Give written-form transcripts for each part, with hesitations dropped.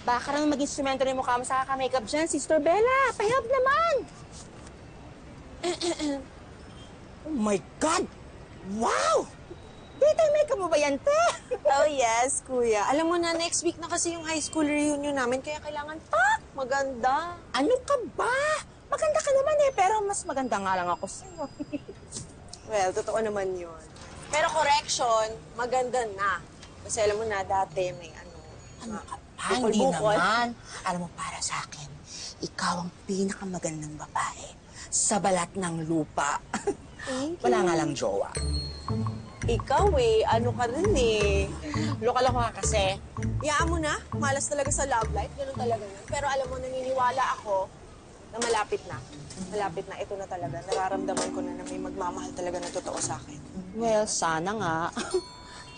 Baka lang maging instrumento na yung mukha mo sa kaka-makeup dyan, Sister Bella. Pahilap naman! Oh my God! Wow! Daytime makeup mo ba yan, te? Oh yes, kuya. Alam mo na, next week na kasi yung high school reunion namin, kaya kailangan maganda. Ano ka ba? Maganda ka naman eh, pero mas maganda nga lang ako sa'yo. Well, totoo naman yun. Pero correction, maganda na. Kasi alam mo na, dati may Ano ka ba? Hindi naman. Alam mo, para sa akin, ikaw ang pinakamagandang babae sa balat ng lupa. Wala nga lang jowa. Ikaw ano ka rin eh. Loko-loko ka kasi. Iyaan mo na, malas talaga sa love life, ganun talaga yun. Pero alam mo, naniniwala ako na malapit na. Malapit na, ito na talaga. Nararamdaman ko na may magmamahal talaga na totoo sa akin. Well, sana nga.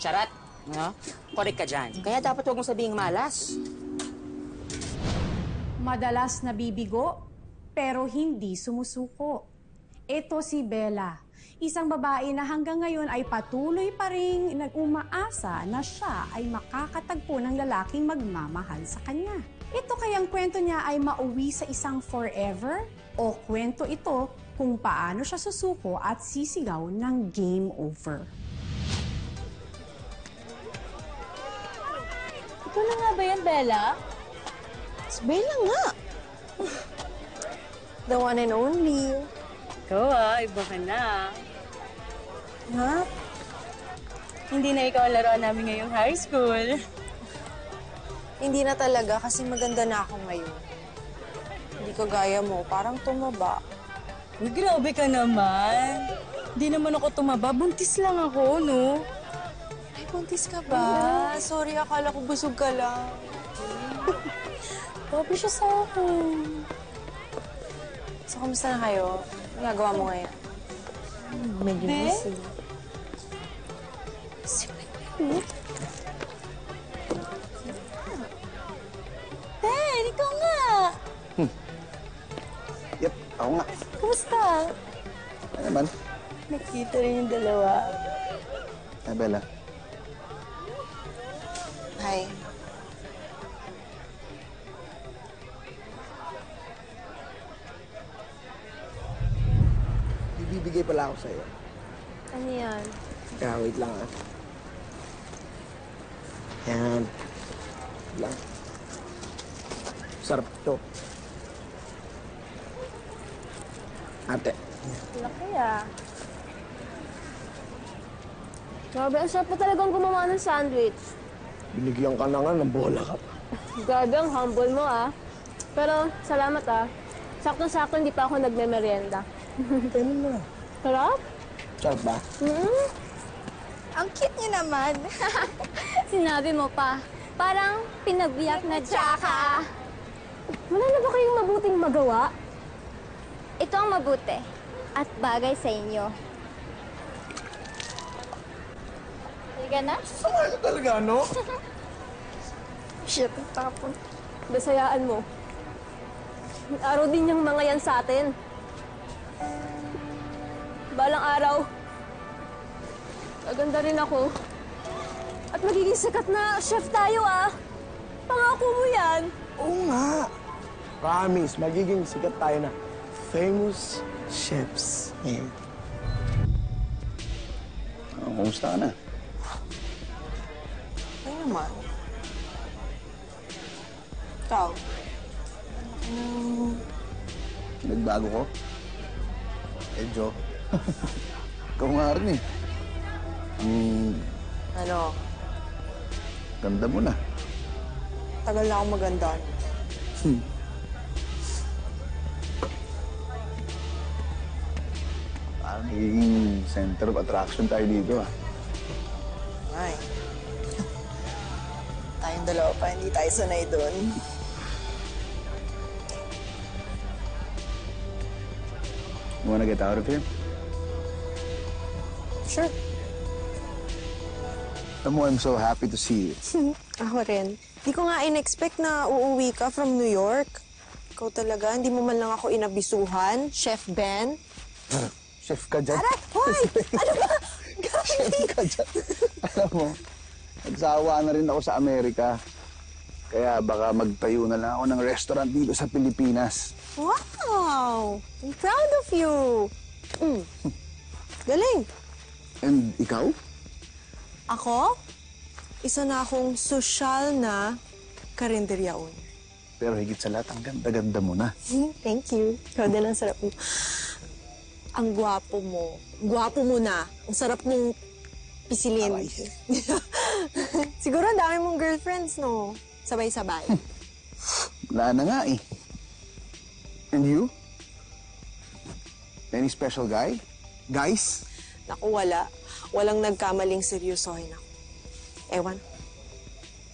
Charat, no? Correct ka dyan. Kaya dapat huwag mong sabihing malas. Madalas nabibigo, pero hindi sumusuko. Ito si Bella, isang babae na hanggang ngayon ay patuloy pa rin nag-umaasa na siya ay makakatagpo ng lalaking magmamahal sa kanya. Ito kayang kwento niya ay mauwi sa isang forever o kwento ito kung paano siya susuko at sisigaw ng game over. Ikaw na nga ba yan, Bella? Si Bella nga. The one and only. Ikaw iba ka na. Ha? Hindi na ikaw ang laruan namin ngayong high school. Hindi na talaga kasi maganda na ako ngayon. Hindi ko gaya mo, parang tumaba. Uy, grabe ka naman. Hindi naman ako tumaba, buntis lang ako, no? Ay, buntis ka ba? Sorry, akala ko busog ka lang. Grabe siya sa akin. So, kamusta na kayo? Ano gagawa mo ngayon? Medyo busy. Ben, ikaw nga. Yep, ako nga. Kumusta? Ano naman? Nakita rin yung dalawa. Ay, Bella. Hi. Ibibigay pala ako sa'yo. Ano yan? Kaya wait lang Yan. Lang. Sarap to. Ate. Laki Grabe, ang sarap pa talagang gumawa ng sandwich. Binigyan ka na nga ng bola ka pa. Grabe, ang humble mo Pero, salamat Sakto-sakto hindi pa ako nagme-merienda. Ano na? Sarap? Sarap ba? Ang cute niyo naman. Sinabi mo pa. Parang pinabiyak na tsaka. Wala na ba kayong mabuting magawa? Ito ang mabuti at bagay sa inyo. Sige na? Sama ka talaga, no? Shit, tapon. Dasayaan mo. Araw din yung mga yan sa atin. Balang araw, maganda rin ako. At magiging sikat na chef tayo, Pangako mo yan. Oo nga. Promise, magiging sikat tayo na famous chefs. Kumusta ka na? Ay naman. Ikaw? Nagbago ko? Medyo. Ikaw nga rin Ano? Ganda mo na. Tagal na akong maganda. Parang nagiging center of attraction tayo dito, Ay. Tayong dalawa pa, hindi tayo sanay doon. You wanna get out of here? Sure. Alam mo, I'm so happy to see you. Ako rin. Di ko nga in-expect na uuwi ka from New York. Ikaw talaga, hindi mo man lang ako inabisuhan, Chef Ben. Chef ka dyan. Aray! Hoy! Ano ba? Chef ka dyan. Alam mo, nagsawa na rin ako sa Amerika. Kaya baka magtayo na lang ako ng restaurant dito sa Pilipinas. Wow! I'm proud of you! Galing! And ikaw? Ako? Isa na akong sosyal na karinderya owner. Pero higit sa lahat, ang ganda-ganda mo na. Thank you. Ikaw din ang sarap mo. Ang gwapo mo. Gwapo mo na. Ang sarap mong pisilin. Siguro ang dami mong girlfriends, no? Sabay-sabay. Wala na nga eh. And you? Any special guy? Guys? Naku, wala. Walang nagkamaling seryosohin ako. Ewan.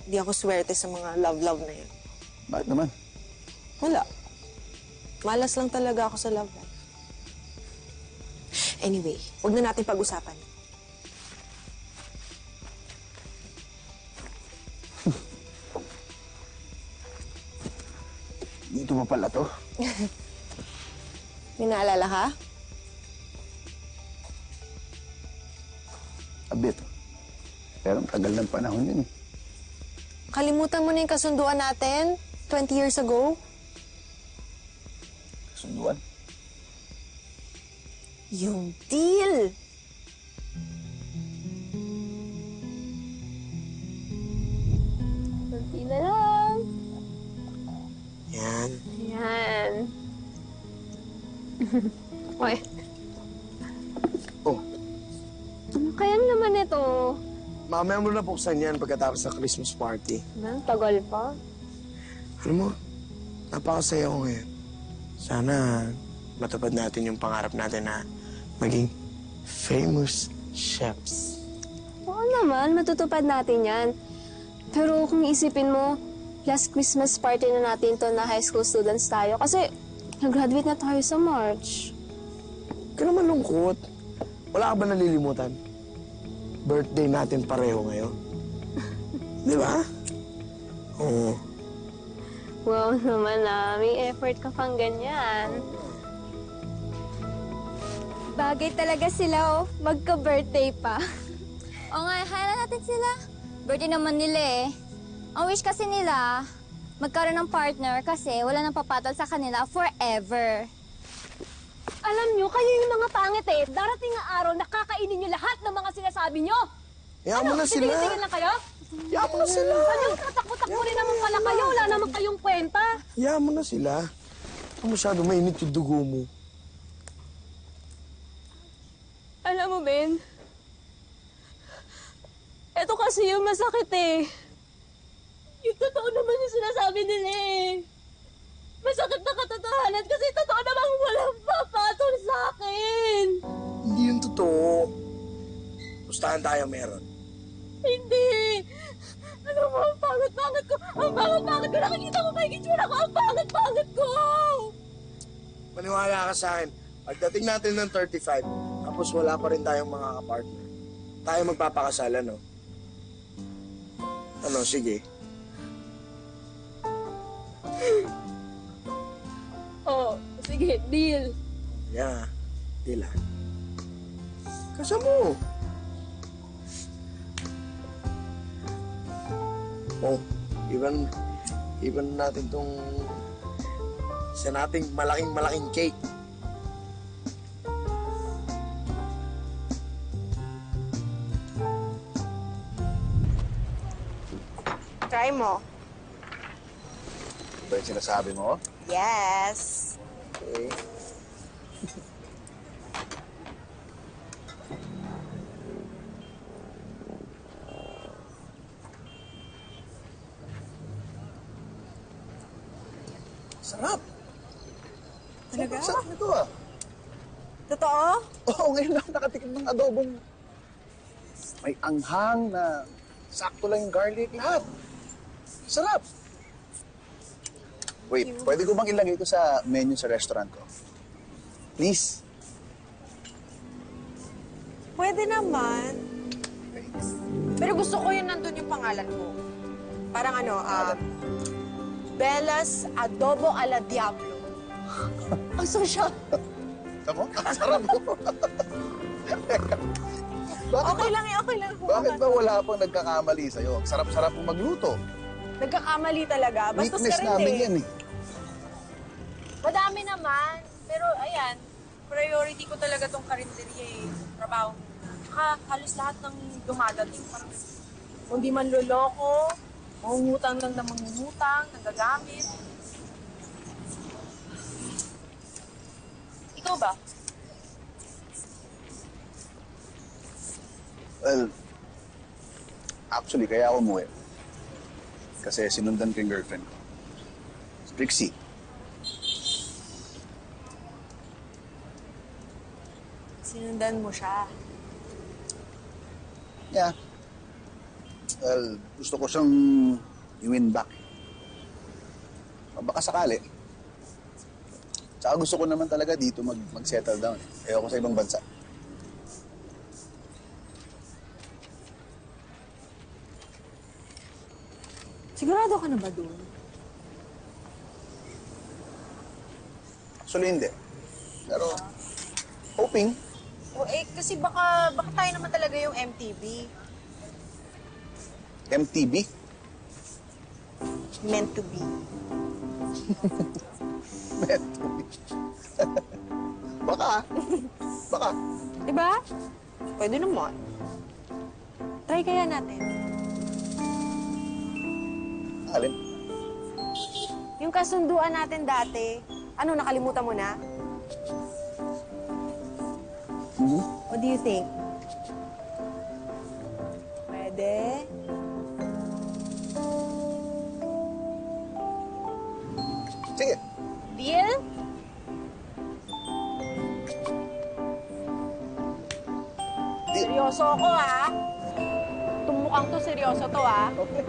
Hindi ako swerte sa mga love-love na yun. Bakit naman? Wala. Malas lang talaga ako sa love life. Anyway, huwag na natin pag-usapan. Dito pa pala to. May naalala ka? A bit. Pero ang tagal ng panahon yun eh. Kalimutan mo na yung kasunduan natin 20 years ago? Sunduan. Yung deal! Kunti na lang. Yan. Yan. Oy. Oh, Ano kaya naman ito? Mamaya mo na buksan yan pagkatapos ng Christmas party. Ang tagal pa. Alam mo, napakasaya ko ngayon. Sana matupad natin yung pangarap natin na maging famous chefs. Oo naman, matutupad natin yan. Pero kung isipin mo, last Christmas party na natin to na high school students tayo. Kasi nag-graduate na tayo sa March. Huwag ka naman lungkot. Wala ka ba nalilimutan? Birthday natin pareho ngayon. Di ba? Oo. Wow naman may effort ka pang ganyan. Bagay talaga sila, magka-birthday pa. O nga, hayaan natin sila. Birthday naman nila eh. Ang wish kasi nila, magkaroon ng partner kasi wala nang papatol sa kanila forever. Alam nyo, kayo yung mga pangit eh. Darating nga araw, nakakainin nyo lahat ng mga sinasabi nyo. Hayaan mo na sila. Titigil lang kayo? Hayaan mo na sila. Ano, tatakbo-takbo rin naman pala kayo. Wala naman kayong kwenta. Hayaan mo na sila. Huwag masyado mainit yung dugo mo. Alam mo, Ben, eto kasi yung masakit eh. Yung totoo naman yung sinasabi nila eh. Masakit na katotohanan kasi totoo namang walang papatol sa akin. Hindi yung totoo. Pustahan tayo meron. Hindi. Ano mo, ang pangit-pangit ko. Ang pangit-pangit ko. Nakikita mo ba yung itsura ko? Ang pangit-pangit ko. Maniwala ka sa akin. Pagdating natin ng 35, tapos wala pa rin tayong mga kapartner. Tayo magpapakasal, ano? Ano, sige. Oh, sige, deal. Yeah, tila. Kasa mo. Oh, even natin tong isa nating malaking cake. Try mo. ba yung sinasabi mo? Yes. Okay. Sarap. Talaga? Sarap nito ah. Totoo? Oo, ngayon lang nakatikim ng adobong may anghang na sakto lang yung garlic lahat. Sarap. Wait, pwede ko bang ilagay ito sa menu sa restaurant ko? Please? Pwede naman. Okay. Pero gusto ko yun nandun yung pangalan mo. Parang ano, Bella's Adobo a la Diablo. Ang social. Tama? Ang sarap mo. Okay lang eh, okay lang. Bakit ba wala pang nagkakamali sa'yo? Ang sarap-sarap mong magluto. Nagkakamali talaga. Bastos Weakness ka rin namin eh. yan eh. Madami naman. Pero ayan, priority ko talaga tong karinderya eh. Trabaho. Tsaka halos lahat ng dumadating. Parang kung di man loloko, mangungutang lang na mangungutang, nagagamit. Ikaw ba? Well, actually, kaya ako umuwi. Kasi sinundan ko yung girlfriend ko. Si Trixie. Sinundan mo siya. Yeah. Well, gusto ko siyang i-win back. Baka sakali. Tsaka gusto ko naman talaga dito mag-settle down. Ayoko sa ibang bansa. Sigurado ka na ba doon? Actually, hindi. Pero, hoping. O kasi baka tayo naman talaga yung MTV. MTV? Meant to be. Meant to be. Baka. Baka. Diba? Pwede naman. Try kaya natin. Alin? Yung kasunduan natin dati, ano, nakalimutan mo na? What do you think? Pwede? Sige. Deal? Deal. Seryoso ako, ha? Itong mukhang to, seryoso to, ha? Okay.